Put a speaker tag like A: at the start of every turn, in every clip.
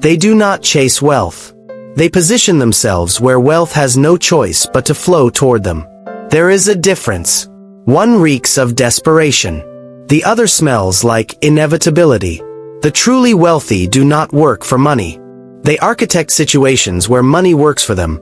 A: They do not chase wealth. They position themselves where wealth has no choice but to flow toward them. There is a difference. One reeks of desperation. The other smells like inevitability. The truly wealthy do not work for money. They architect situations where money works for them,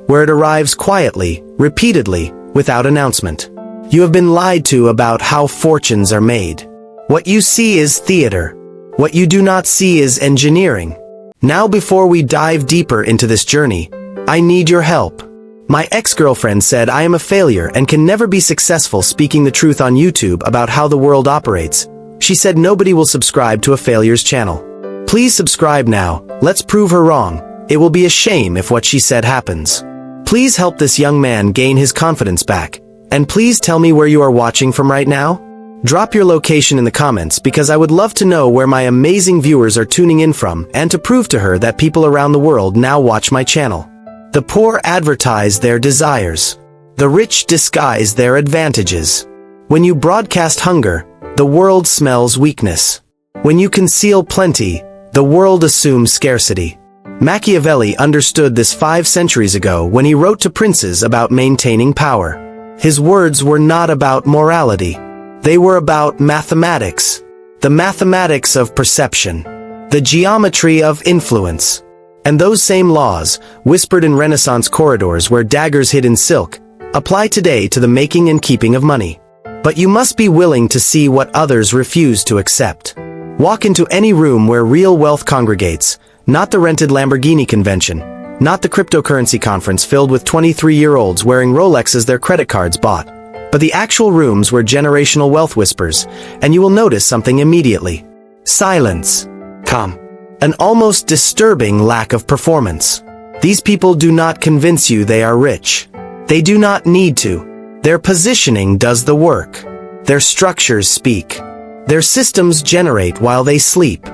A: where it arrives quietly, repeatedly, without announcement. You have been lied to about how fortunes are made. What you see is theater. What you do not see is engineering. Now, before we dive deeper into this journey, I need your help. My ex-girlfriend said I am a failure and can never be successful speaking the truth on YouTube about how the world operates. She said nobody will subscribe to a failure's channel. Please subscribe now. Let's prove her wrong. It will be a shame if what she said happens. Please help this young man gain his confidence back. And please tell me where you are watching from right now. Drop your location in the comments because I would love to know where my amazing viewers are tuning in from and to prove to her that people around the world now watch my channel. The poor advertise their desires. The rich disguise their advantages. When you broadcast hunger, the world smells weakness. When you conceal plenty, the world assumes scarcity. Machiavelli understood this 5 centuries ago when he wrote to princes about maintaining power. His words were not about morality. They were about mathematics. The mathematics of perception. The geometry of influence. And those same laws, whispered in Renaissance corridors where daggers hid in silk, apply today to the making and keeping of money. But you must be willing to see what others refuse to accept. Walk into any room where real wealth congregates, not the rented Lamborghini convention, not the cryptocurrency conference filled with 23-year-olds wearing Rolexes their credit cards bought, but the actual rooms where generational wealth whispers, and you will notice something immediately. Silence. Calm. An almost disturbing lack of performance. These people do not convince you they are rich. They do not need to. Their positioning does the work. Their structures speak. Their systems generate while they sleep.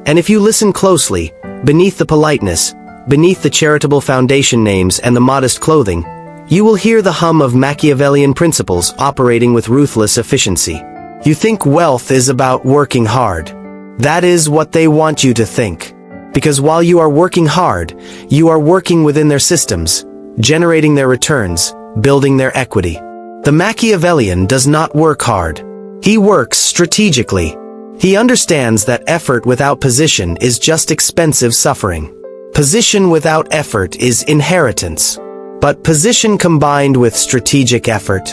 A: And if you listen closely, beneath the politeness, beneath the charitable foundation names and the modest clothing, you will hear the hum of Machiavellian principles operating with ruthless efficiency. You think wealth is about working hard. That is what they want you to think. Because while you are working hard, you are working within their systems, generating their returns, building their equity. The Machiavellian does not work hard. He works strategically. He understands that effort without position is just expensive suffering. Position without effort is inheritance. But position combined with strategic effort,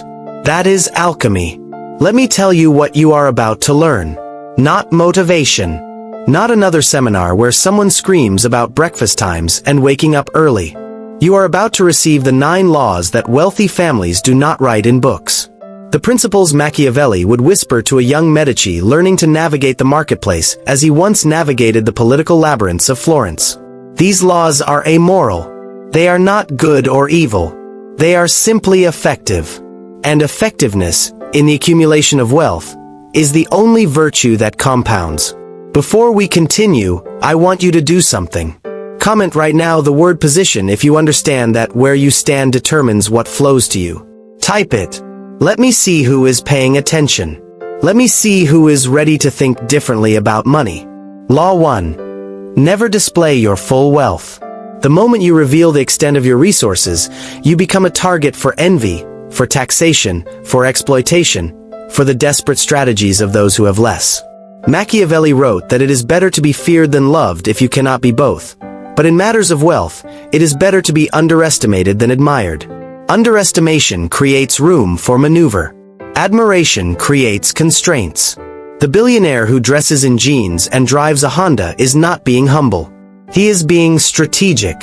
A: that is alchemy. Let me tell you what you are about to learn. Not motivation. Not another seminar where someone screams about breakfast times and waking up early. You are about to receive the 9 laws that wealthy families do not write in books. The principles Machiavelli would whisper to a young Medici learning to navigate the marketplace as he once navigated the political labyrinths of Florence. These laws are amoral. They are not good or evil. They are simply effective. And effectiveness, in the accumulation of wealth, is the only virtue that compounds. Before we continue, I want you to do something. Comment right now the word position if you understand that where you stand determines what flows to you. Type it. Let me see who is paying attention. Let me see who is ready to think differently about money. Law 1. Never display your full wealth. The moment you reveal the extent of your resources, you become a target for envy, for taxation, for exploitation, for the desperate strategies of those who have less. Machiavelli wrote that it is better to be feared than loved if you cannot be both. But in matters of wealth, it is better to be underestimated than admired. Underestimation creates room for maneuver. Admiration creates constraints. The billionaire who dresses in jeans and drives a Honda is not being humble. He is being strategic.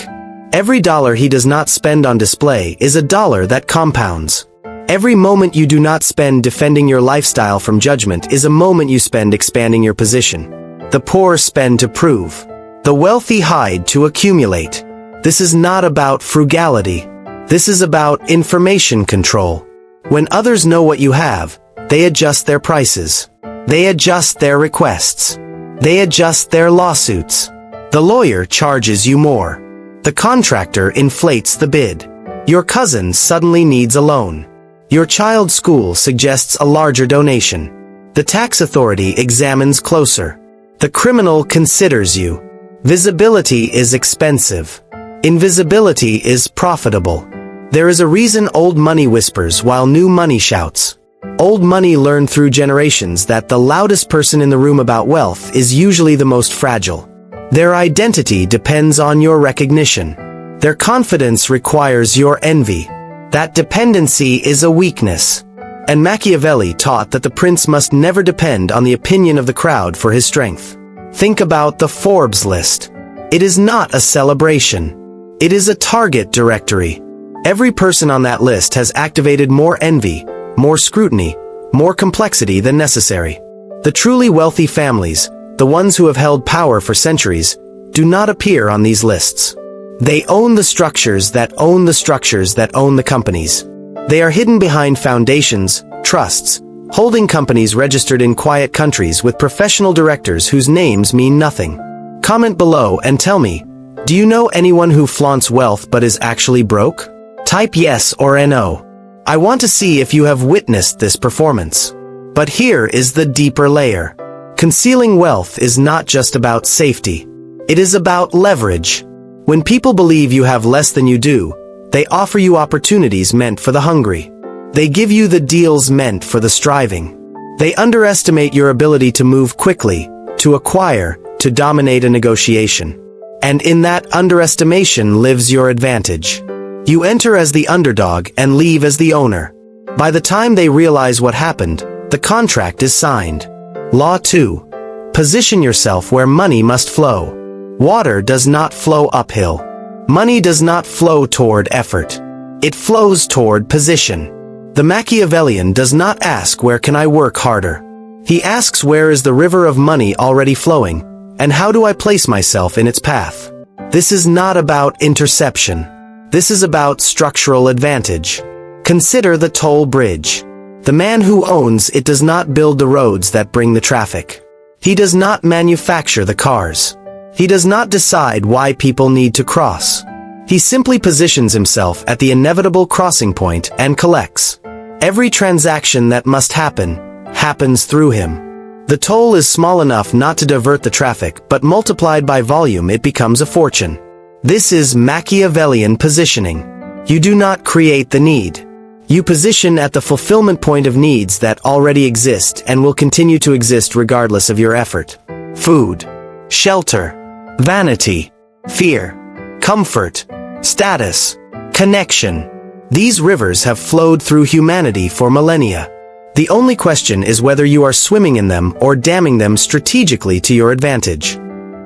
A: Every dollar he does not spend on display is a dollar that compounds. Every moment you do not spend defending your lifestyle from judgment is a moment you spend expanding your position. The poor spend to prove. The wealthy hide to accumulate. This is not about frugality. This is about information control. When others know what you have, they adjust their prices. They adjust their requests. They adjust their lawsuits. The lawyer charges you more. The contractor inflates the bid. Your cousin suddenly needs a loan. Your child's school suggests a larger donation. The tax authority examines closer. The criminal considers you. Visibility is expensive. Invisibility is profitable. There is a reason old money whispers while new money shouts. Old money learned through generations that the loudest person in the room about wealth is usually the most fragile. Their identity depends on your recognition. Their confidence requires your envy. That dependency is a weakness. And Machiavelli taught that the prince must never depend on the opinion of the crowd for his strength. Think about the Forbes list. It is not a celebration. It is a target directory. Every person on that list has activated more envy, more scrutiny, more complexity than necessary. The truly wealthy families, the ones who have held power for centuries, do not appear on these lists. They own the structures that own the structures that own the companies. They are hidden behind foundations, trusts, holding companies registered in quiet countries with professional directors whose names mean nothing. Comment below and tell me, do you know anyone who flaunts wealth but is actually broke? Type yes or no. I want to see if you have witnessed this performance. But here is the deeper layer. Concealing wealth is not just about safety. It is about leverage. When people believe you have less than you do, they offer you opportunities meant for the hungry. They give you the deals meant for the striving. They underestimate your ability to move quickly, to acquire, to dominate a negotiation. And in that underestimation lives your advantage. You enter as the underdog and leave as the owner. By the time they realize what happened, the contract is signed. Law 2. Position yourself where money must flow. Water does not flow uphill. Money does not flow toward effort. It flows toward position. The Machiavellian does not ask where can I work harder. He asks where is the river of money already flowing, and how do I place myself in its path. This is not about interception. This is about structural advantage. Consider the toll bridge. The man who owns it does not build the roads that bring the traffic. He does not manufacture the cars. He does not decide why people need to cross. He simply positions himself at the inevitable crossing point and collects. Every transaction that must happen, happens through him. The toll is small enough not to divert the traffic, but multiplied by volume it becomes a fortune. This is Machiavellian positioning. You do not create the need. You position at the fulfillment point of needs that already exist and will continue to exist regardless of your effort. Food, shelter, vanity, fear, comfort, status, connection. These rivers have flowed through humanity for millennia. The only question is whether you are swimming in them or damming them strategically to your advantage.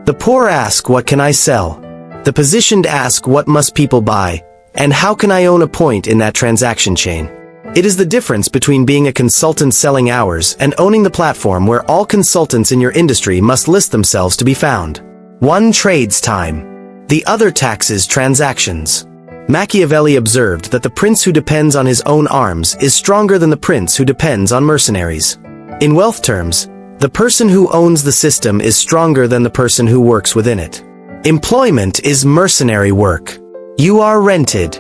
A: The poor ask, what can I sell? The positioned ask, what must people buy, and how can I own a point in that transaction chain? It is the difference between being a consultant selling hours and owning the platform where all consultants in your industry must list themselves to be found. One trades time. The other taxes transactions. Machiavelli observed that the prince who depends on his own arms is stronger than the prince who depends on mercenaries. In wealth terms, the person who owns the system is stronger than the person who works within it. Employment is mercenary work. You are rented.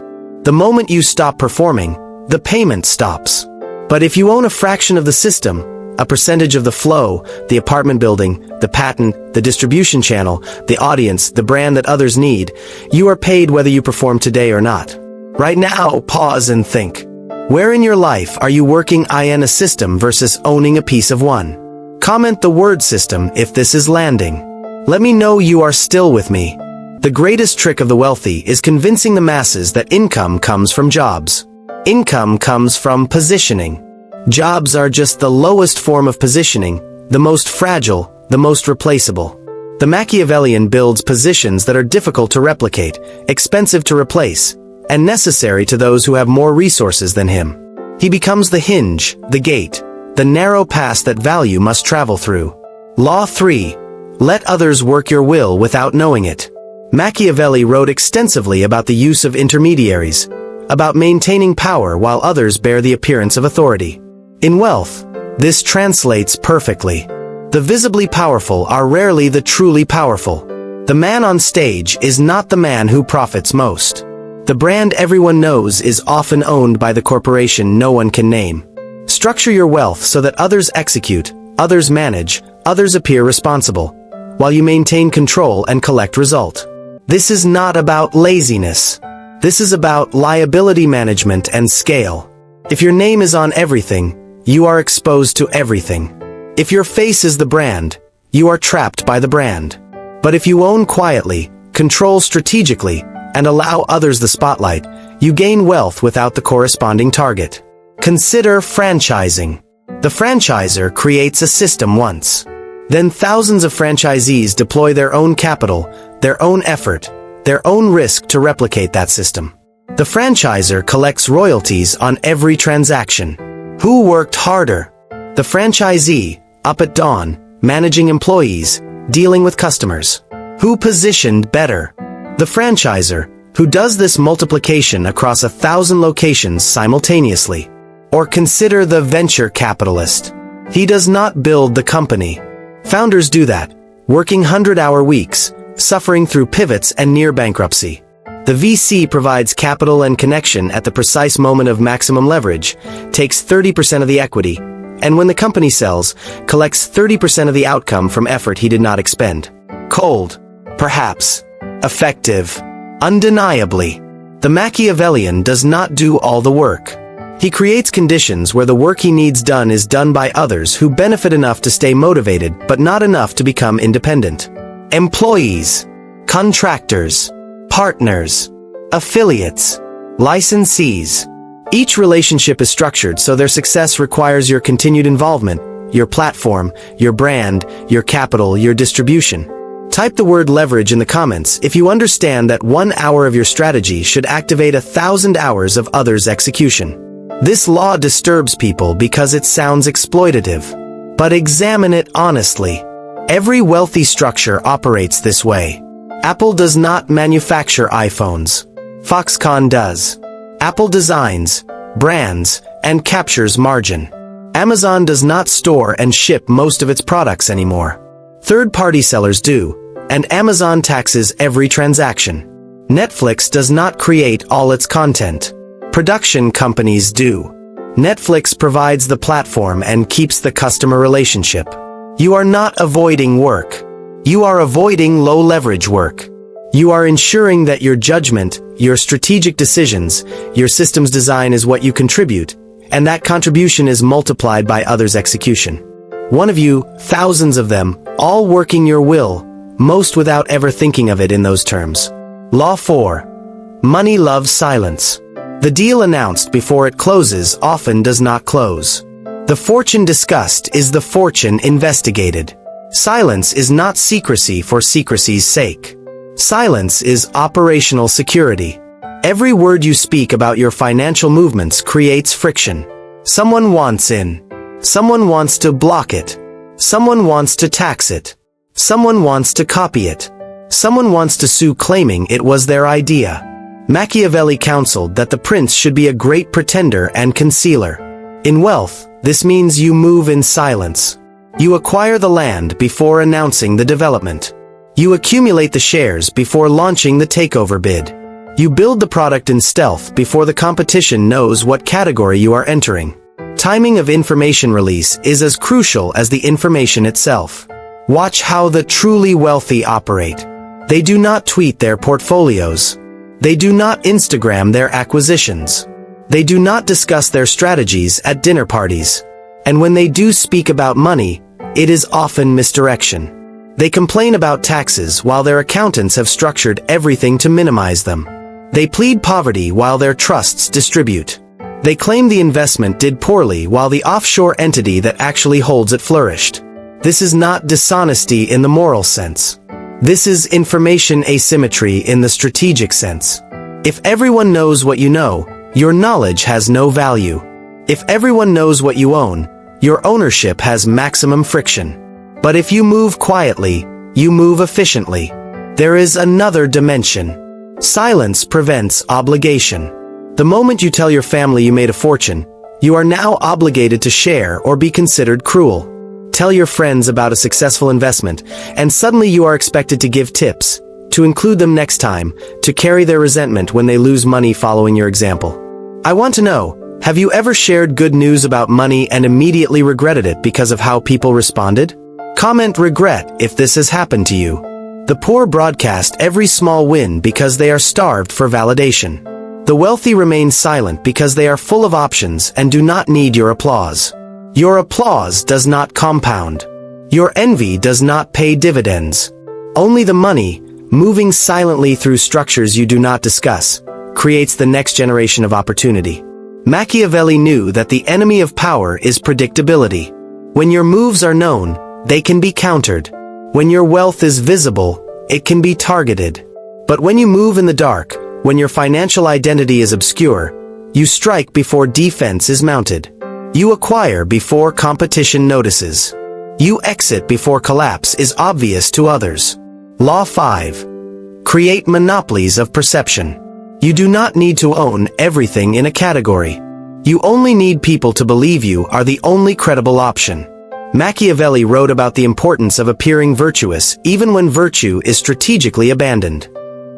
A: The moment you stop performing, the payment stops. But if you own a fraction of the system, a percentage of the flow, the apartment building, the patent, the distribution channel, the audience, the brand that others need, you are paid whether you perform today or not. Right now, pause and think. Where in your life are you working in a system versus owning a piece of one? Comment the word system if this is landing. Let me know you are still with me. The greatest trick of the wealthy is convincing the masses that income comes from jobs. Income comes from positioning. Jobs are just the lowest form of positioning, the most fragile, the most replaceable. The Machiavellian builds positions that are difficult to replicate, expensive to replace, and necessary to those who have more resources than him. He becomes the hinge, the gate, the narrow pass that value must travel through. Law 3. Let others work your will without knowing it. Machiavelli wrote extensively about the use of intermediaries, about maintaining power while others bear the appearance of authority. In wealth, this translates perfectly. The visibly powerful are rarely the truly powerful. The man on stage is not the man who profits most. The brand everyone knows is often owned by the corporation no one can name. Structure your wealth so that others execute, others manage, others appear responsible. while you maintain control and collect result. This is not about laziness. This is about liability management and scale. If your name is on everything, you are exposed to everything. If your face is the brand, you are trapped by the brand. But if you own quietly, control strategically, and allow others the spotlight, you gain wealth without the corresponding target. Consider franchising. The franchisor creates a system once. Then thousands of franchisees deploy their own capital, their own effort, their own risk to replicate that system. The franchisor collects royalties on every transaction. Who worked harder? The franchisee, up at dawn, managing employees, dealing with customers. Who positioned better? The franchisor, who does this multiplication across 1,000 locations simultaneously. Or consider the venture capitalist. He does not build the company. Founders do that, working 100-hour weeks, suffering through pivots and near bankruptcy. The VC provides capital and connection at the precise moment of maximum leverage, takes 30% of the equity, and when the company sells, collects 30% of the outcome from effort he did not expend. Cold, perhaps. Effective, undeniably. The Machiavellian does not do all the work. He creates conditions where the work he needs done is done by others who benefit enough to stay motivated but not enough to become independent. Employees, contractors, partners, affiliates, licensees. Each relationship is structured so their success requires your continued involvement, your platform, your brand, your capital, your distribution. Type the word leverage in the comments if you understand that 1 hour of your strategy should activate 1,000 hours of others' execution. This law disturbs people because it sounds exploitative. But examine it honestly. Every wealthy structure operates this way. Apple does not manufacture iPhones. Foxconn does. Apple designs, brands, and captures margin. Amazon does not store and ship most of its products anymore. Third-party sellers do, and Amazon taxes every transaction. Netflix does not create all its content. Production companies do. Netflix provides the platform and keeps the customer relationship. You are not avoiding work. You are avoiding low-leverage work. You are ensuring that your judgment, your strategic decisions, your systems design is what you contribute, and that contribution is multiplied by others' execution. One of you, thousands of them, all working your will, most without ever thinking of it in those terms. Law 4. Money loves silence. The deal announced before it closes often does not close. The fortune discussed is the fortune investigated. Silence is not secrecy for secrecy's sake. Silence is operational security. Every word you speak about your financial movements creates friction. Someone wants in. Someone wants to block it. Someone wants to tax it. Someone wants to copy it. Someone wants to sue claiming it was their idea. Machiavelli counseled that the prince should be a great pretender and concealer. In wealth, this means you move in silence. You acquire the land before announcing the development. You accumulate the shares before launching the takeover bid. You build the product in stealth before the competition knows what category you are entering. Timing of information release is as crucial as the information itself. Watch how the truly wealthy operate. They do not tweet their portfolios. They do not Instagram their acquisitions. They do not discuss their strategies at dinner parties. And when they do speak about money, it is often misdirection. They complain about taxes while their accountants have structured everything to minimize them. They plead poverty while their trusts distribute. They claim the investment did poorly while the offshore entity that actually holds it flourished. This is not dishonesty in the moral sense. This is information asymmetry in the strategic sense. If everyone knows what you know, your knowledge has no value. If everyone knows what you own, your ownership has maximum friction. But if you move quietly, you move efficiently. There is another dimension. Silence prevents obligation. The moment you tell your family you made a fortune, you are now obligated to share or be considered cruel. Tell your friends about a successful investment, and suddenly you are expected to give tips, to include them next time, to carry their resentment when they lose money following your example. I want to know, have you ever shared good news about money and immediately regretted it because of how people responded? Comment regret if this has happened to you. The poor broadcast every small win because they are starved for validation. The wealthy remain silent because they are full of options and do not need your applause. Your applause does not compound. Your envy does not pay dividends. Only the money, moving silently through structures you do not discuss, creates the next generation of opportunity. Machiavelli knew that the enemy of power is predictability. When your moves are known, they can be countered. When your wealth is visible, it can be targeted. But when you move in the dark, when your financial identity is obscure, you strike before defense is mounted. You acquire before competition notices. You exit before collapse is obvious to others. Law 5. Create monopolies of perception. You do not need to own everything in a category. You only need people to believe you are the only credible option. Machiavelli wrote about the importance of appearing virtuous even when virtue is strategically abandoned.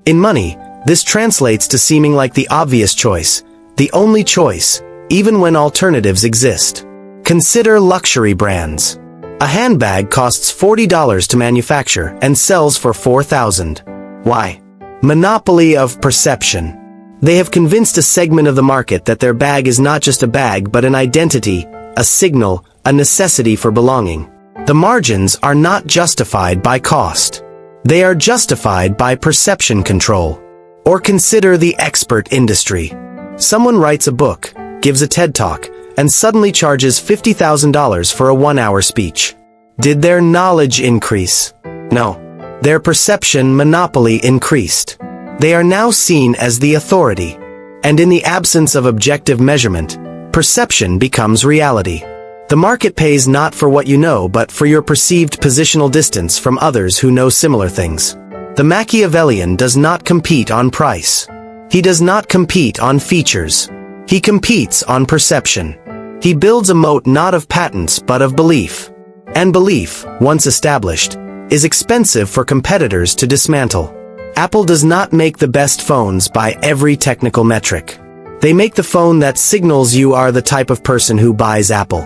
A: In money, this translates to seeming like the obvious choice, the only choice, even when alternatives exist. Consider luxury brands. A handbag costs $40 to manufacture and sells for $4,000. Why? Monopoly of perception. They have convinced a segment of the market that their bag is not just a bag but an identity, a signal, a necessity for belonging. The margins are not justified by cost. They are justified by perception control. Or consider the expert industry. Someone writes a book, gives a TED Talk, and suddenly charges $50,000 for a 1-hour speech. Did their knowledge increase? No. Their perception monopoly increased. They are now seen as the authority. And in the absence of objective measurement, perception becomes reality. The market pays not for what you know but for your perceived positional distance from others who know similar things. The Machiavellian does not compete on price. He does not compete on features. He competes on perception. He builds a moat not of patents but of belief. And belief, once established, is expensive for competitors to dismantle. Apple does not make the best phones by every technical metric. They make the phone that signals you are the type of person who buys Apple.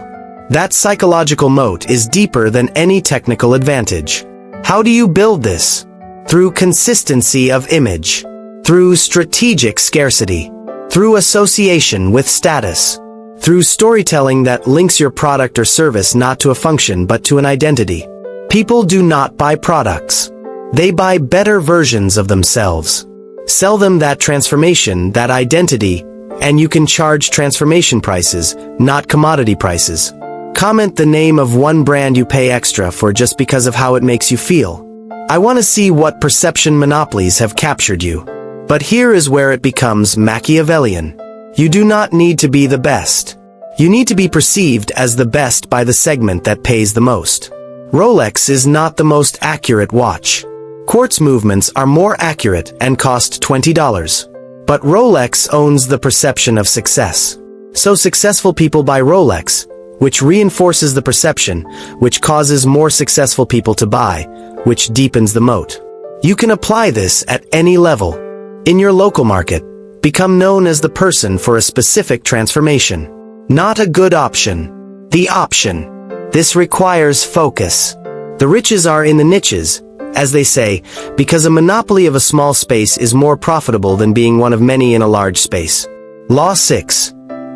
A: That psychological moat is deeper than any technical advantage. How do you build this? Through consistency of image. Through strategic scarcity. Through association with status. Through storytelling that links your product or service not to a function but to an identity. People do not buy products. They buy better versions of themselves. Sell them that transformation, that identity, and you can charge transformation prices, not commodity prices. Comment the name of one brand you pay extra for just because of how it makes you feel. I want to see what perception monopolies have captured you. But here is where it becomes Machiavellian. You do not need to be the best. You need to be perceived as the best by the segment that pays the most. Rolex is not the most accurate watch. Quartz movements are more accurate and cost $20. But Rolex owns the perception of success. So successful people buy Rolex, which reinforces the perception, which causes more successful people to buy, which deepens the moat. You can apply this at any level. In your local market, become known as the person for a specific transformation. Not a good option. The option. This requires focus. The riches are in the niches, as they say, because a monopoly of a small space is more profitable than being one of many in a large space. Law 6.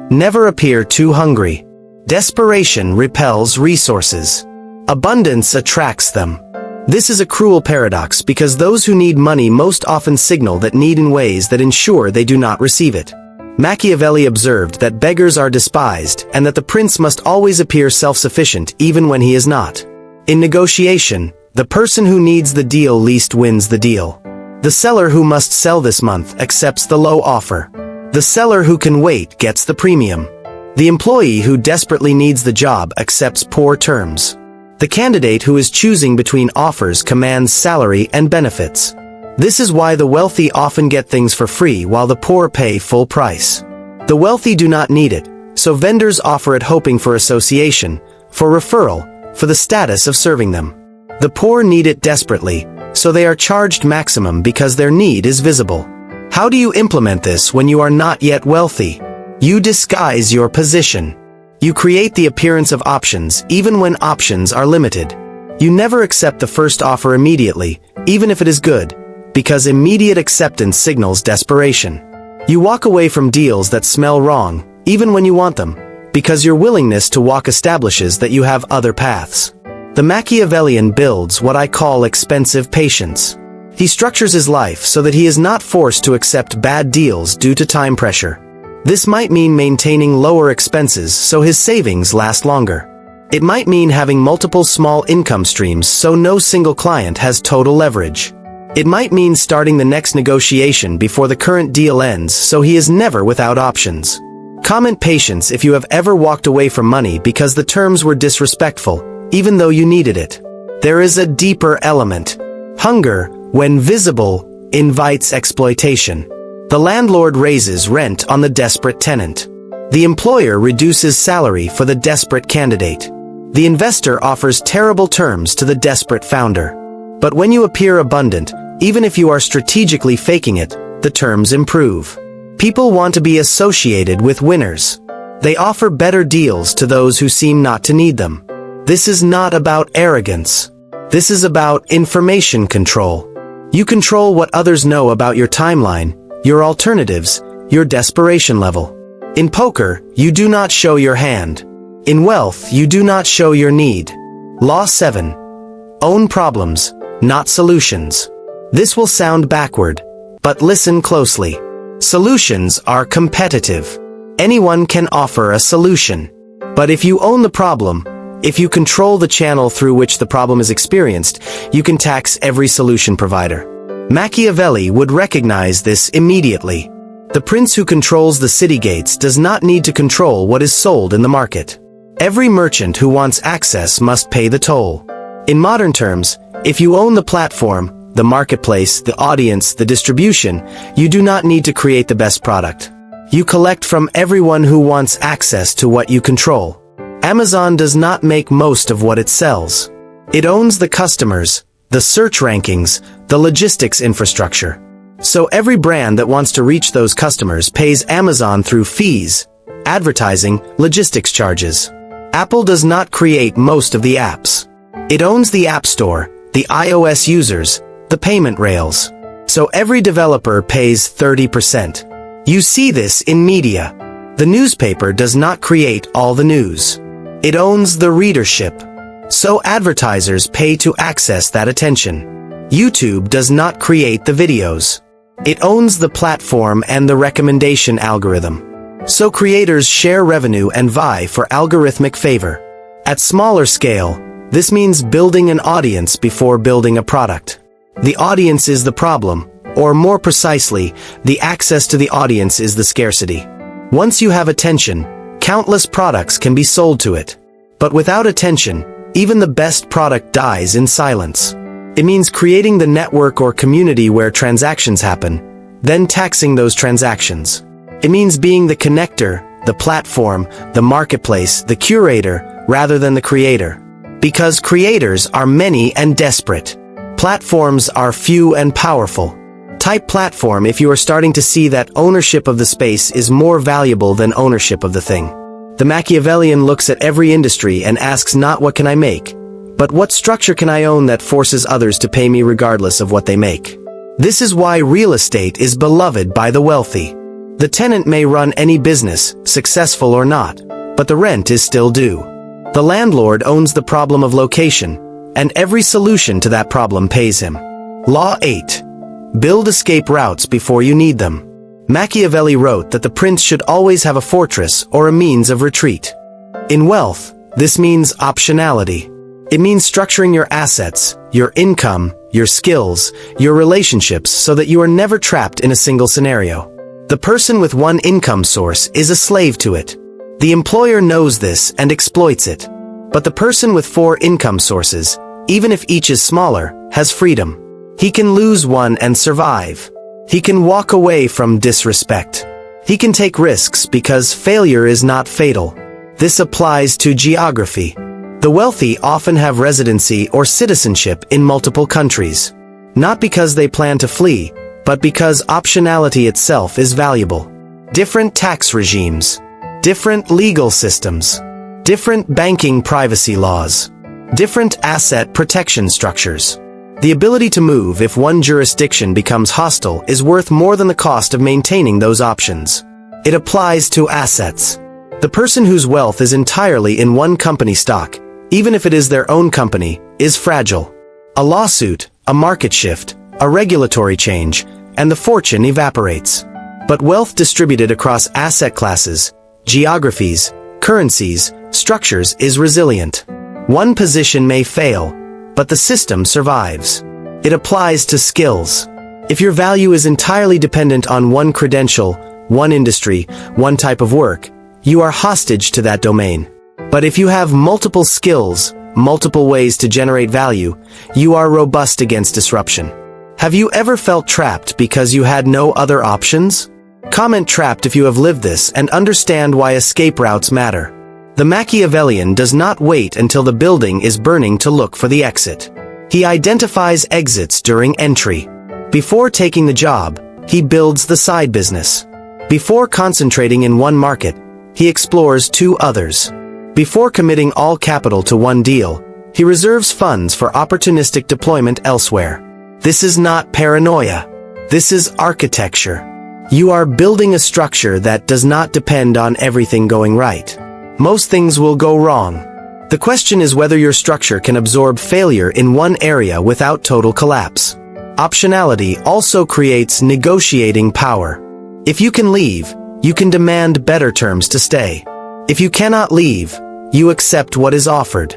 A: Never appear too hungry. Desperation repels resources. Abundance attracts them. This is a cruel paradox because those who need money most often signal that need in ways that ensure they do not receive it. Machiavelli observed that beggars are despised and that the prince must always appear self-sufficient even when he is not. In negotiation, the person who needs the deal least wins the deal. The seller who must sell this month accepts the low offer. The seller who can wait gets the premium. The employee who desperately needs the job accepts poor terms. The candidate who is choosing between offers commands salary and benefits. This is why the wealthy often get things for free while the poor pay full price. The wealthy do not need it, so vendors offer it hoping for association, for referral, for the status of serving them. The poor need it desperately, so they are charged maximum because their need is visible. How do you implement this when you are not yet wealthy? You disguise your position. You create the appearance of options even when options are limited. You never accept the first offer immediately, even if it is good, because immediate acceptance signals desperation. You walk away from deals that smell wrong, even when you want them, because your willingness to walk establishes that you have other paths. The Machiavellian builds what I call expensive patience. He structures his life so that he is not forced to accept bad deals due to time pressure. This might mean maintaining lower expenses so his savings last longer. It might mean having multiple small income streams so no single client has total leverage. It might mean starting the next negotiation before the current deal ends so he is never without options. Comment patience if you have ever walked away from money because the terms were disrespectful, even though you needed it. There is a deeper element. Hunger, when visible, invites exploitation. The landlord raises rent on the desperate tenant. The employer reduces salary for the desperate candidate. The investor offers terrible terms to the desperate founder. But when you appear abundant, even if you are strategically faking it, the terms improve. People want to be associated with winners. They offer better deals to those who seem not to need them. This is not about arrogance. This is about information control. You control what others know about your timeline, your alternatives, your desperation level. In poker, you do not show your hand. In wealth, you do not show your need. Law 7. Own problems, not solutions. This will sound backward, but listen closely. Solutions are competitive. Anyone can offer a solution. But if you own the problem, if you control the channel through which the problem is experienced, you can tax every solution provider. Machiavelli would recognize this immediately. The prince who controls the city gates does not need to control what is sold in the market. Every merchant who wants access must pay the toll. In modern terms, if you own the platform, the marketplace, the audience, the distribution, you do not need to create the best product. You collect from everyone who wants access to what you control. Amazon does not make most of what it sells. It owns the customers, the search rankings, the logistics infrastructure. So every brand that wants to reach those customers pays Amazon through fees, advertising, logistics charges. Apple does not create most of the apps. It owns the App Store, the iOS users, the payment rails. So every developer pays 30%. You see this in media. The newspaper does not create all the news. It owns the readership. So advertisers pay to access that attention. YouTube does not create the videos. It owns the platform and the recommendation algorithm. So creators share revenue and vie for algorithmic favor. At smaller scale, this means building an audience before building a product. The audience is the problem, or more precisely, the access to the audience is the scarcity. Once you have attention, countless products can be sold to it. But without attention, even the best product dies in silence. It means creating the network or community where transactions happen, then taxing those transactions. It means being the connector, the platform, the marketplace, the curator, rather than the creator. Because creators are many and desperate. Platforms are few and powerful. Type platform if you are starting to see that ownership of the space is more valuable than ownership of the thing. The Machiavellian looks at every industry and asks not what can I make, but what structure can I own that forces others to pay me regardless of what they make. This is why real estate is beloved by the wealthy. The tenant may run any business, successful or not, but the rent is still due. The landlord owns the problem of location, and every solution to that problem pays him. Law 8. Build escape routes before you need them. Machiavelli wrote that the prince should always have a fortress or a means of retreat. In wealth, this means optionality. It means structuring your assets, your income, your skills, your relationships so that you are never trapped in a single scenario. The person with one income source is a slave to it. The employer knows this and exploits it. But the person with 4 income sources, even if each is smaller, has freedom. He can lose one and survive. He can walk away from disrespect. He can take risks because failure is not fatal. This applies to geography. The wealthy often have residency or citizenship in multiple countries. Not because they plan to flee, but because optionality itself is valuable. Different tax regimes, different legal systems, different banking privacy laws. Different asset protection structures. The ability to move if one jurisdiction becomes hostile is worth more than the cost of maintaining those options. It applies to assets. The person whose wealth is entirely in one company stock, even if it is their own company, is fragile. A lawsuit, a market shift, a regulatory change, and the fortune evaporates. But wealth distributed across asset classes, geographies, currencies, structures is resilient. One position may fail, but the system survives. It applies to skills. If your value is entirely dependent on one credential, one industry, one type of work, you are hostage to that domain. But if you have multiple skills, multiple ways to generate value, you are robust against disruption. Have you ever felt trapped because you had no other options? Comment trapped if you have lived this and understand why escape routes matter. The Machiavellian does not wait until the building is burning to look for the exit. He identifies exits during entry. Before taking the job, he builds the side business. Before concentrating in one market, he explores two others. Before committing all capital to one deal, he reserves funds for opportunistic deployment elsewhere. This is not paranoia. This is architecture. You are building a structure that does not depend on everything going right. Most things will go wrong. The question is whether your structure can absorb failure in one area without total collapse. Optionality also creates negotiating power. If you can leave, you can demand better terms to stay. If you cannot leave, you accept what is offered.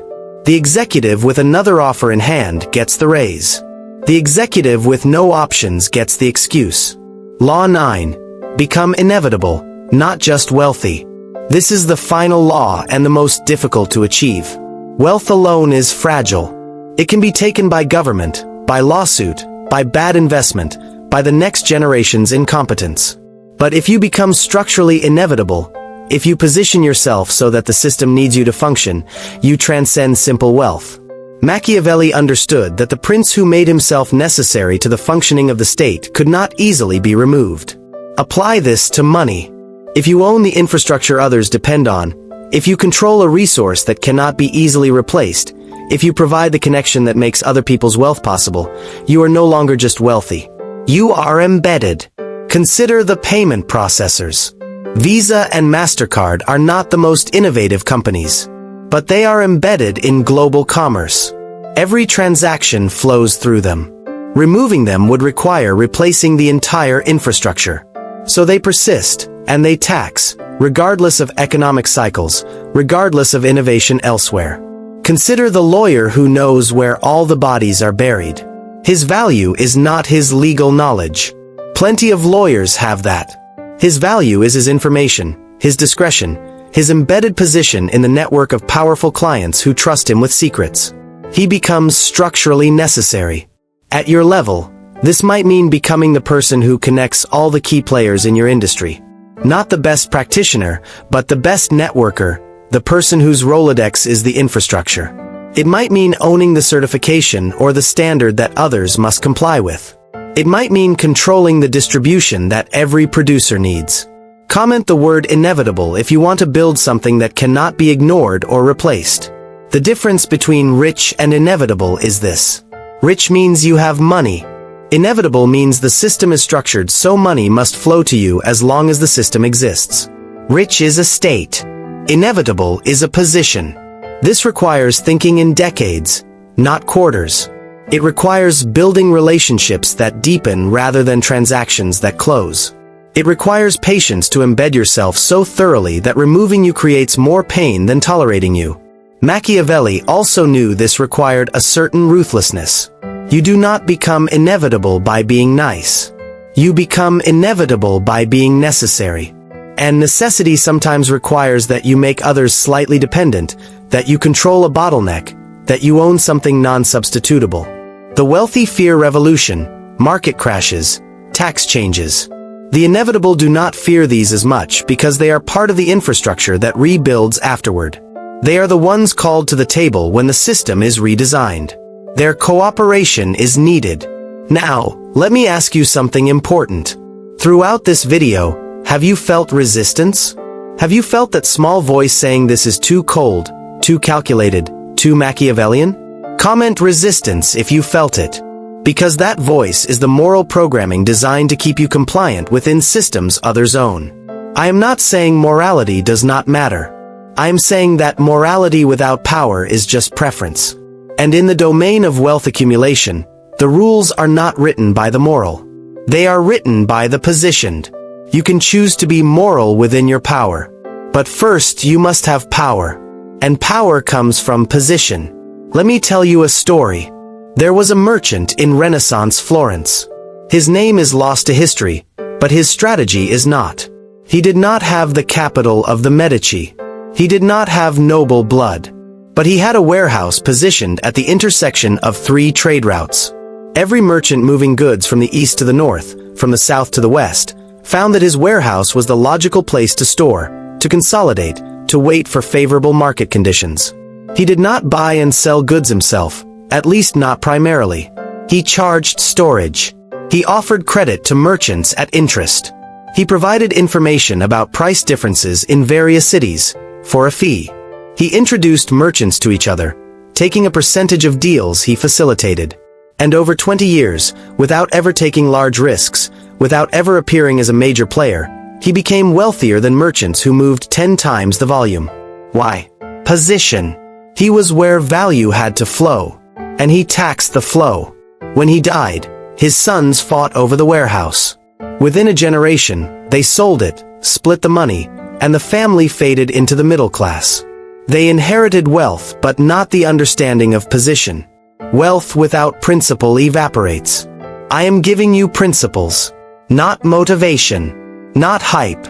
A: The executive with another offer in hand gets the raise. The executive with no options gets the excuse. Law 9. Become inevitable, not just wealthy. This is the final law and the most difficult to achieve. Wealth alone is fragile. It can be taken by government, by lawsuit, by bad investment, by the next generation's incompetence. But if you become structurally inevitable, if you position yourself so that the system needs you to function, you transcend simple wealth. Machiavelli understood that the prince who made himself necessary to the functioning of the state could not easily be removed. Apply this to money. If you own the infrastructure others depend on, if you control a resource that cannot be easily replaced, if you provide the connection that makes other people's wealth possible, you are no longer just wealthy. You are embedded. Consider the payment processors. Visa and MasterCard are not the most innovative companies, but they are embedded in global commerce. Every transaction flows through them. Removing them would require replacing the entire infrastructure. So they persist, and they tax, regardless of economic cycles, regardless of innovation elsewhere. Consider the lawyer who knows where all the bodies are buried. His value is not his legal knowledge. Plenty of lawyers have that. His value is his information, his discretion, his embedded position in the network of powerful clients who trust him with secrets. He becomes structurally necessary. At your level, this might mean becoming the person who connects all the key players in your industry. Not the best practitioner, but the best networker, the person whose Rolodex is the infrastructure. It might mean owning the certification or the standard that others must comply with. It might mean controlling the distribution that every producer needs. Comment the word inevitable if you want to build something that cannot be ignored or replaced. The difference between rich and inevitable is this. Rich means you have money. Inevitable means the system is structured so money must flow to you as long as the system exists. Rich is a state. Inevitable is a position. This requires thinking in decades, not quarters. It requires building relationships that deepen rather than transactions that close. It requires patience to embed yourself so thoroughly that removing you creates more pain than tolerating you. Machiavelli also knew this required a certain ruthlessness. You do not become inevitable by being nice. You become inevitable by being necessary. And necessity sometimes requires that you make others slightly dependent, that you control a bottleneck, that you own something non-substitutable. The wealthy fear revolution, market crashes, tax changes. The inevitable do not fear these as much because they are part of the infrastructure that rebuilds afterward. They are the ones called to the table when the system is redesigned. Their cooperation is needed. Now, let me ask you something important. Throughout this video, have you felt resistance? Have you felt that small voice saying this is too cold, too calculated, too Machiavellian? Comment resistance if you felt it. Because that voice is the moral programming designed to keep you compliant within systems others own. I am not saying morality does not matter. I am saying that morality without power is just preference. And in the domain of wealth accumulation, the rules are not written by the moral. They are written by the positioned. You can choose to be moral within your power. But first you must have power. And power comes from position. Let me tell you a story. There was a merchant in Renaissance Florence. His name is lost to history, but his strategy is not. He did not have the capital of the Medici. He did not have noble blood. But he had a warehouse positioned at the intersection of 3 trade routes. Every merchant moving goods from the east to the north, from the south to the west, found that his warehouse was the logical place to store, to consolidate, to wait for favorable market conditions. He did not buy and sell goods himself, at least not primarily. He charged storage. He offered credit to merchants at interest. He provided information about price differences in various cities, for a fee. He introduced merchants to each other, taking a percentage of deals he facilitated. And over 20 years, without ever taking large risks, without ever appearing as a major player, he became wealthier than merchants who moved 10 times the volume. Why? Position. He was where value had to flow, and he taxed the flow. When he died, his sons fought over the warehouse. Within a generation, they sold it, split the money, and the family faded into the middle class. They inherited wealth but not the understanding of position. Wealth without principle evaporates. I am giving you principles, not motivation, not hype.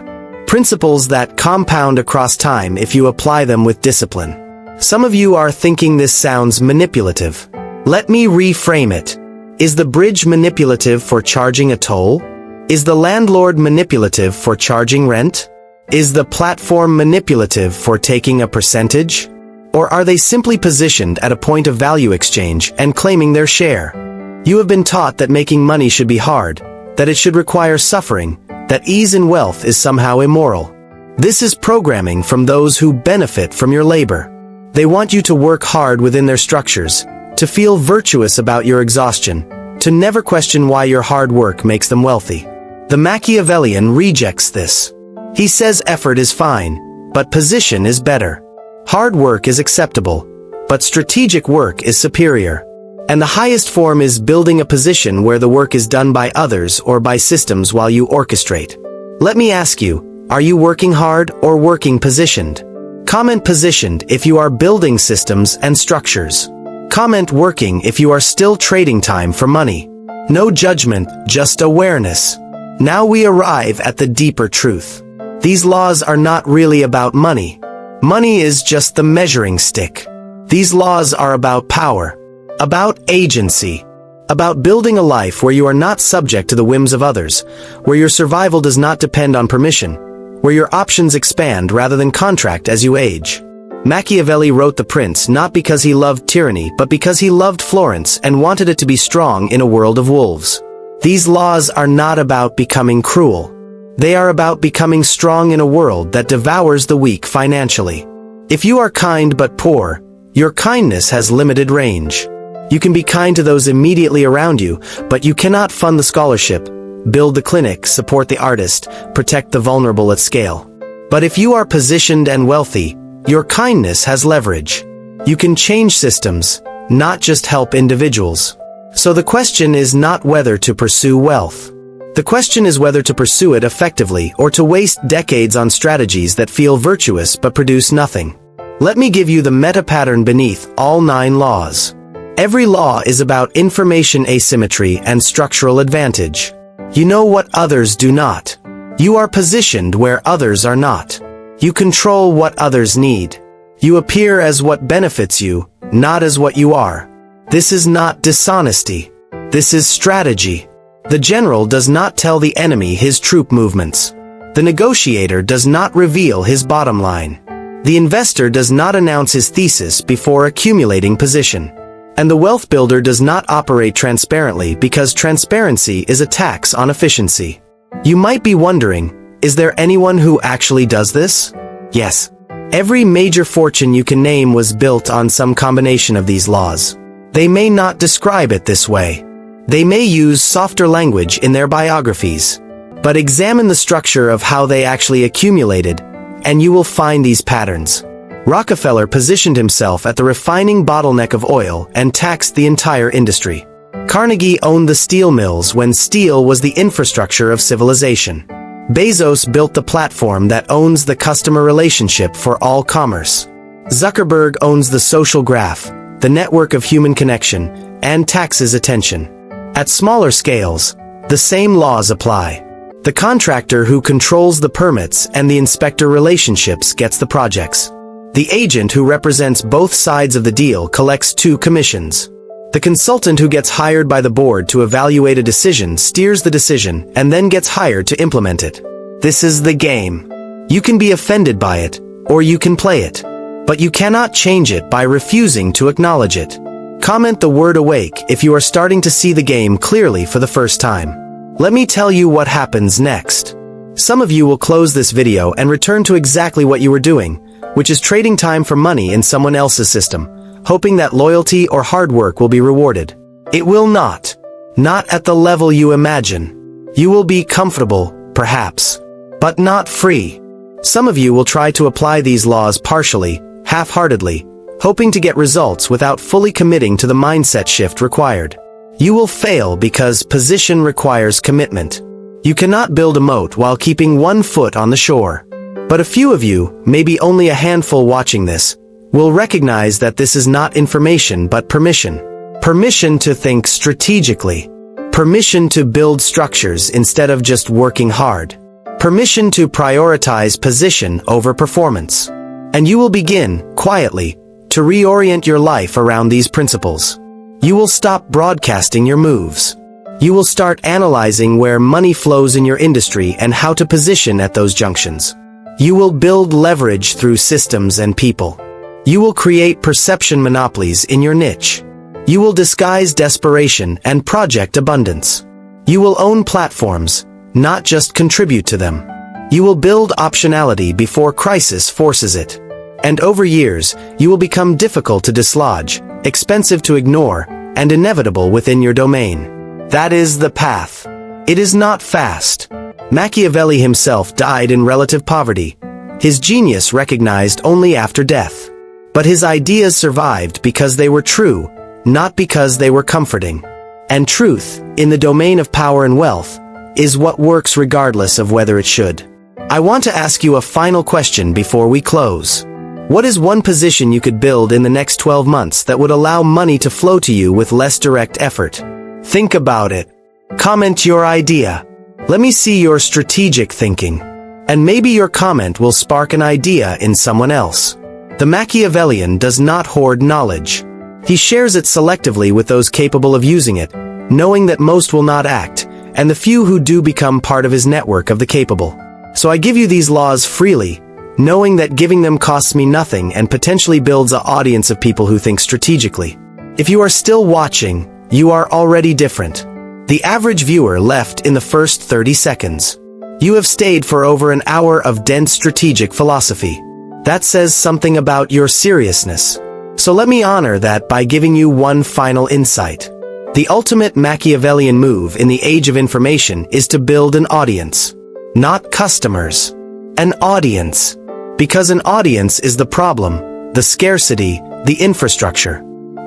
A: Principles that compound across time if you apply them with discipline. Some of you are thinking this sounds manipulative. Let me reframe it. Is the bridge manipulative for charging a toll? Is the landlord manipulative for charging rent? Is the platform manipulative for taking a percentage? Or are they simply positioned at a point of value exchange and claiming their share? You have been taught that making money should be hard, that it should require suffering, that ease in wealth is somehow immoral. This is programming from those who benefit from your labor. They want you to work hard within their structures, to feel virtuous about your exhaustion, to never question why your hard work makes them wealthy. The Machiavellian rejects this. He says effort is fine, but position is better. Hard work is acceptable, but strategic work is superior. And the highest form is building a position where the work is done by others or by systems while you orchestrate. Let me ask you, are you working hard or working positioned? Comment positioned if you are building systems and structures. Comment working if you are still trading time for money. No judgment, just awareness. Now we arrive at the deeper truth. These laws are not really about money. Money is just the measuring stick. These laws are about power, about agency, about building a life where you are not subject to the whims of others, where your survival does not depend on permission, where your options expand rather than contract as you age. Machiavelli wrote The Prince not because he loved tyranny but because he loved Florence and wanted it to be strong in a world of wolves. These laws are not about becoming cruel. They are about becoming strong in a world that devours the weak financially. If you are kind but poor, your kindness has limited range. You can be kind to those immediately around you, but you cannot fund the scholarship, build the clinic, support the artist, protect the vulnerable at scale. But if you are positioned and wealthy, your kindness has leverage. You can change systems, not just help individuals. So the question is not whether to pursue wealth. The question is whether to pursue it effectively or to waste decades on strategies that feel virtuous but produce nothing. Let me give you the meta pattern beneath all 9 laws. Every law is about information asymmetry and structural advantage. You know what others do not. You are positioned where others are not. You control what others need. You appear as what benefits you, not as what you are. This is not dishonesty. This is strategy. The general does not tell the enemy his troop movements. The negotiator does not reveal his bottom line. The investor does not announce his thesis before accumulating position. And the wealth builder does not operate transparently because transparency is a tax on efficiency. You might be wondering, is there anyone who actually does this? Yes. Every major fortune you can name was built on some combination of these laws. They may not describe it this way. They may use softer language in their biographies. But examine the structure of how they actually accumulated, and you will find these patterns. Rockefeller positioned himself at the refining bottleneck of oil and taxed the entire industry. Carnegie owned the steel mills when steel was the infrastructure of civilization. Bezos built the platform that owns the customer relationship for all commerce. Zuckerberg owns the social graph, the network of human connection, and taxes attention. At smaller scales, the same laws apply. The contractor who controls the permits and the inspector relationships gets the projects. The agent who represents both sides of the deal collects 2 commissions. The consultant who gets hired by the board to evaluate a decision steers the decision and then gets hired to implement it. This is the game. You can be offended by it, or you can play it. But you cannot change it by refusing to acknowledge it. Comment the word awake if you are starting to see the game clearly for the first time. Let me tell you what happens next. Some of you will close this video and return to exactly what you were doing, which is trading time for money in someone else's system, hoping that loyalty or hard work will be rewarded. It will not. Not at the level you imagine. You will be comfortable, perhaps, but not free. Some of you will try to apply these laws partially, half-heartedly, hoping to get results without fully committing to the mindset shift required. You will fail because position requires commitment. You cannot build a moat while keeping one foot on the shore. But a few of you, maybe only a handful watching this, will recognize that this is not information but permission. Permission to think strategically. Permission to build structures instead of just working hard. Permission to prioritize position over performance. And you will begin, quietly, to reorient your life around these principles. You will stop broadcasting your moves. You will start analyzing where money flows in your industry and how to position at those junctions. You will build leverage through systems and people. You will create perception monopolies in your niche. You will disguise desperation and project abundance. You will own platforms, not just contribute to them. You will build optionality before crisis forces it. And over years, you will become difficult to dislodge, expensive to ignore, and inevitable within your domain. That is the path. It is not fast. Machiavelli himself died in relative poverty. His genius recognized only after death. But his ideas survived because they were true, not because they were comforting. And truth, in the domain of power and wealth, is what works regardless of whether it should. I want to ask you a final question before we close. What is one position you could build in the next 12 months that would allow money to flow to you with less direct effort? Think about it. Comment your idea. Let me see your strategic thinking. And maybe your comment will spark an idea in someone else. The Machiavellian does not hoard knowledge. He shares it selectively with those capable of using it, knowing that most will not act, and the few who do become part of his network of the capable. So I give you these laws freely, knowing that giving them costs me nothing and potentially builds an audience of people who think strategically. If you are still watching, you are already different. The average viewer left in the first 30 seconds. You have stayed for over an hour of dense strategic philosophy. That says something about your seriousness. So let me honor that by giving you one final insight. The ultimate Machiavellian move in the age of information is to build an audience. Not customers. An audience. Because an audience is the problem, the scarcity, the infrastructure.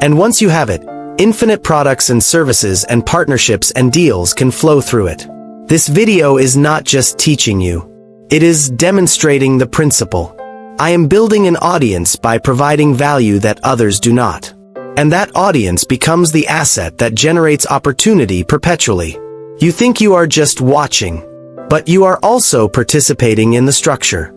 A: And once you have it, infinite products and services and partnerships and deals can flow through it. This video is not just teaching you. It is demonstrating the principle. I am building an audience by providing value that others do not. And that audience becomes the asset that generates opportunity perpetually. You think you are just watching, but you are also participating in the structure.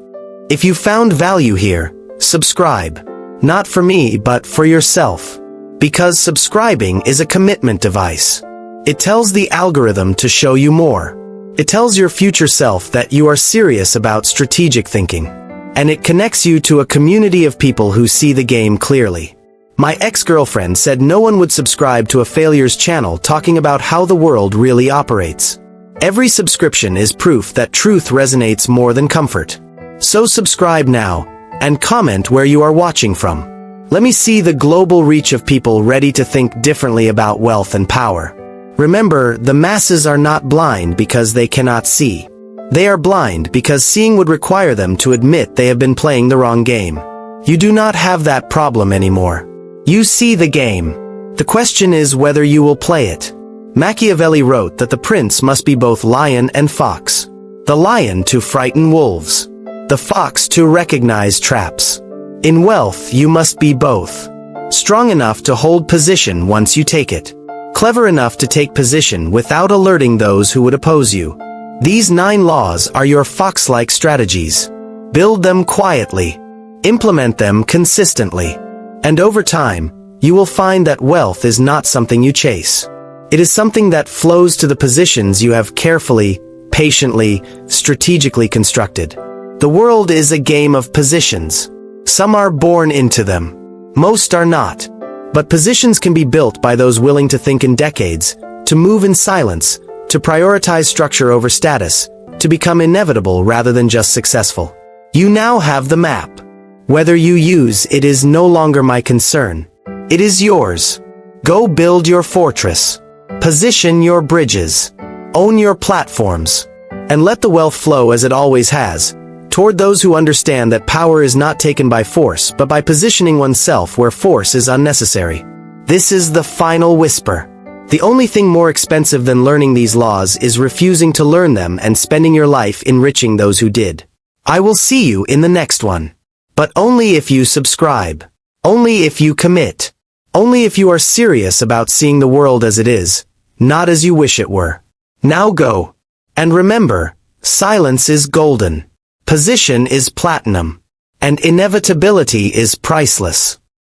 A: If you found value here, subscribe. Not for me, but for yourself. Because subscribing is a commitment device. It tells the algorithm to show you more. It tells your future self that you are serious about strategic thinking. And it connects you to a community of people who see the game clearly. My ex-girlfriend said no one would subscribe to a failures channel talking about how the world really operates. Every subscription is proof that truth resonates more than comfort. So subscribe now, And comment where you are watching from. Let me see the global reach of people ready to think differently about wealth and power. Remember, the masses are not blind because they cannot see. They are blind because seeing would require them to admit they have been playing the wrong game. You do not have that problem anymore. You see the game. The question is whether you will play it. Machiavelli wrote that the prince must be both lion and fox. The lion to frighten wolves. The fox to recognize traps. In wealth, you must be both. Strong enough to hold position once you take it. Clever enough to take position without alerting those who would oppose you. These 9 laws are your fox-like strategies. Build them quietly. Implement them consistently. And over time, you will find that wealth is not something you chase. It is something that flows to the positions you have carefully, patiently, strategically constructed. The world is a game of positions. Some are born into them. Most are not. But positions can be built by those willing to think in decades, to move in silence, to prioritize structure over status, to become inevitable rather than just successful. You now have the map. Whether you use it is no longer my concern. It is yours. Go build your fortress. Position your bridges. Own your platforms. And let the wealth flow as it always has, toward those who understand that power is not taken by force but by positioning oneself where force is unnecessary. This is the final whisper. The only thing more expensive than learning these laws is refusing to learn them and spending your life enriching those who did. I will see you in the next one. But only if you subscribe. Only if you commit. Only if you are serious about seeing the world as it is, not as you wish it were. Now go. And remember, silence is golden. Position is platinum. And inevitability is priceless.